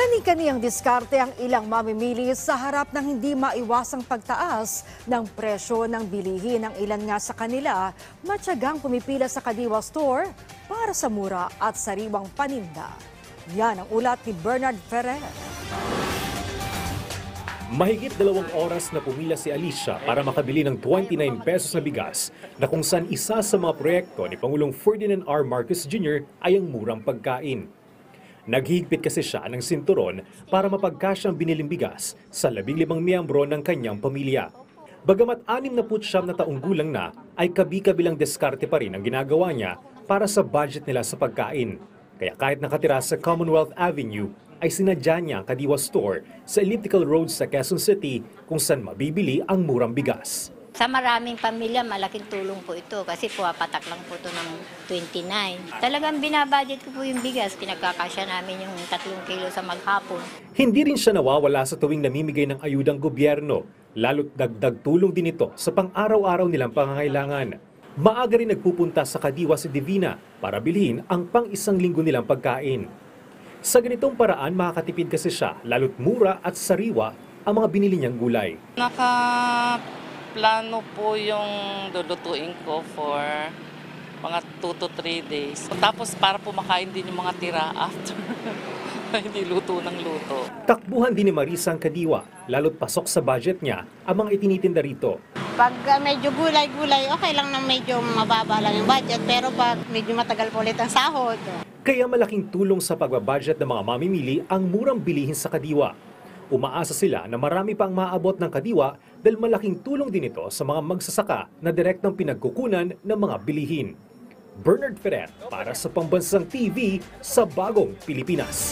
Kani-kani ang diskarte ang ilang mamimili sa harap ng hindi maiwasang pagtaas ng presyo ng bilihin. Ang ilan nga sa kanila, matyagang pumipila sa Kadiwa Store para sa mura at sariwang paninda. Yan ang ulat ni Bernard Ferrer. Mahigit 2 oras na pumila si Alicia para makabili ng 29 pesos na bigas na kung saan isa sa mga proyekto ni Pangulong Ferdinand R. Marcos Jr. ay ang murang pagkain. Naghihigpit kasi siya ng sinturon para mapagkasya ang biniling bigas sa 15 miyembro ng kanyang pamilya. Bagamat 69 na taong gulang na, ay kabi-kabilang diskarte pa rin ang ginagawa niya para sa budget nila sa pagkain. Kaya kahit nakatira sa Commonwealth Avenue, ay sinadya niya ang Kadiwa Store sa Elliptical Road sa Quezon City kung saan mabibili ang murang bigas. Sa maraming pamilya, malaking tulong po ito kasi puwapatak lang po ito ng 29. Talagang binabudget ko po yung bigas. Pinagkakasya namin yung 3 kilo sa maghapon. Hindi rin siya nawawala sa tuwing namimigay ng ayudang gobyerno, lalo't dagdag tulong din ito sa pang-araw-araw nilang pangangailangan. Maaga rin nagpupunta sa Kadiwa si Divina para bilhin ang pang-1 linggo nilang pagkain. Sa ganitong paraan, makakatipid kasi siya, lalo't mura at sariwa ang mga binili niyang gulay. Plano po yung lulutuin ko for mga 2 to 3 days. Tapos para po makain din yung mga tira after. Hindi luto ng luto. Takbuhan din ni Marisa ang Kadiwa, lalo't pasok sa budget niya ang mga itinitinda rito. Pag medyo gulay-gulay, okay lang na medyo mababa lang yung budget. Pero pag medyo matagal po ulit ang sahod. Kaya malaking tulong sa pagbabudget ng mga mamimili ang murang bilihin sa Kadiwa. Umaasa sila na marami pang maaabot ng Kadiwa dahil malaking tulong din ito sa mga magsasaka na direktang pinagkukunan ng mga bilihin. Bernard Ferrer para sa Pambansang TV sa Bagong Pilipinas.